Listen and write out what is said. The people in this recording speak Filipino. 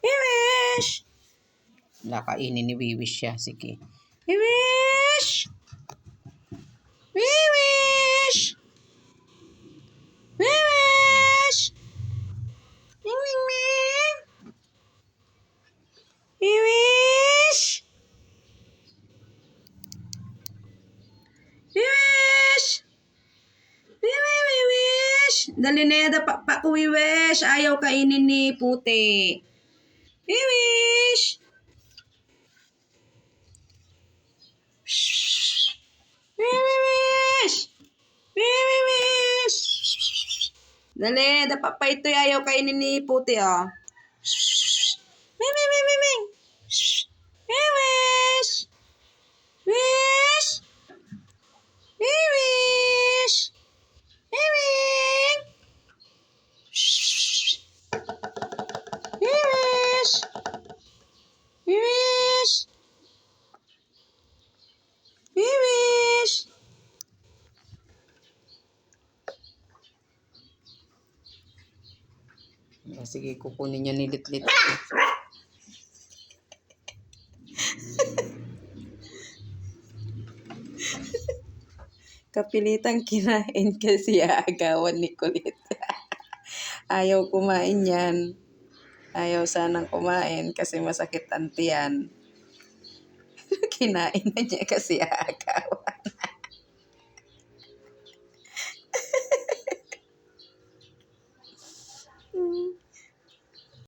Wiwish! Nakainin ni Wiwish siya. Sige. Wiwish! Wiwish! Wiwish! Ming, ming, ming! Wiwish! Wiwish! Wiwish! Dali na, pa ko Wiwish. Ayaw kainin ni Puti. Wiwish! Wiwish! Wiwish! Dali, dapat pa ito ayaw kainin ni Puti, oh. Ming, ming, ming, ming, ming. Wiwish! Wish! Wiwish! Wiwing! Wiwish! Wiwish! Wiwish! Sige, kukunin niya nilit-lit. Kapilitang kinain kasi agawan ni Kulit. Ayaw kumain yan. Ayaw sanang kumain kasi masakit ang tiyan. Kinain na niya kasi agawan.